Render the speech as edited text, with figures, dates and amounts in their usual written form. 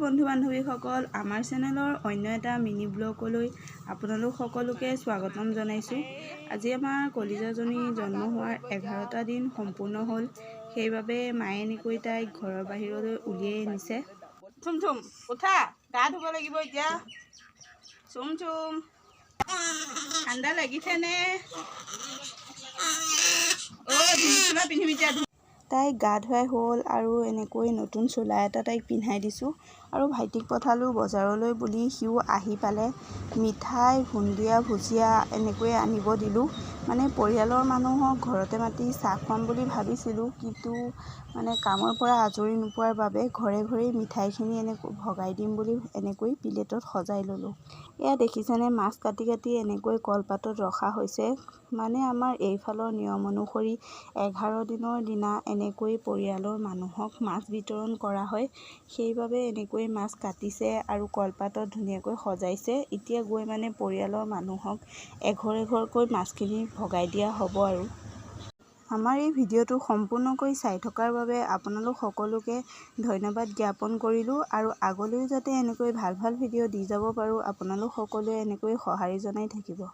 বন্ধু বান্ধৱীসকল, আমাৰ চেনেলৰ অন্য এটা মিনি ব্লগলৈ আপোনালোক সকলোকে স্বাগতম জনাইছোঁ। আজি আমাৰ কলিজাজনী জন্ম হোৱাৰ 11টা দিন সম্পূৰ্ণ হ'ল। সেইবাবে মায়ে এনেকৈ তাইক ঘৰৰ বাহিৰলৈ উলিয়াই আনিছে। চুম চুম উঠা, গা ধুব লাগিব এতিয়া। চুম চুম ঠাণ্ডা লাগিছেনে? পিন্ধিবি এতিয়া। তাইক গা ধুৱাই হ'ল আৰু এনেকৈ নতুন চোলা এটা তাইক পিন্ধাই দিছোঁ। আৰু ভাইটিক পঠালোঁ বজাৰলৈ বুলি। সিও আহি পালে মিঠাই, ভুন্দিয়া, ভুজিয়া এনেকৈয়ে আনিব দিলোঁ। মানে পৰিয়ালৰ মানুহক ঘৰতে মাতি চাহ খুৱাম বুলি ভাবিছিলোঁ, কিন্তু কামৰ পৰা আজৰি নোপোৱাৰ বাবে ঘৰে ঘৰে মিঠাইখিনি এনেকৈ ভগাই দিম বুলি এনেকৈ প্লেটত সজাই ল'লোঁ। এয়া দেখিছেনে, মাছ কাটি কাটি এনেকৈ কলপাতত ৰখা হৈছে। আমাৰ এইফালৰ নিয়ম অনুসৰি 11 দিনৰ দিনা এনেকৈ পৰিয়ালৰ মানুহক মাছ বিতৰণ কৰা হয়। সেইবাবে এনেকৈ মাছ কাটিছে আৰু কলপাতত ধুনীয়াকৈ সজাইছে। এতিয়া গৈ পৰিয়ালৰ মানুহক এঘৰ এঘৰকৈ মাছখিনি ভগাই দিয়া হ'ব। আৰু আমাৰ এই ভিডিঅ'টো সম্পূৰ্ণকৈ চাই থকাৰ বাবে আপোনালোক সকলোকে ধন্যবাদ জ্ঞাপন কৰিলোঁ। আৰু আগলৈও যাতে এনেকৈ ভাল ভাল ভিডিঅ' দি যাব পাৰোঁ, আপোনালোক সকলোৱে এনেকৈ সঁহাৰি জনাই থাকিব।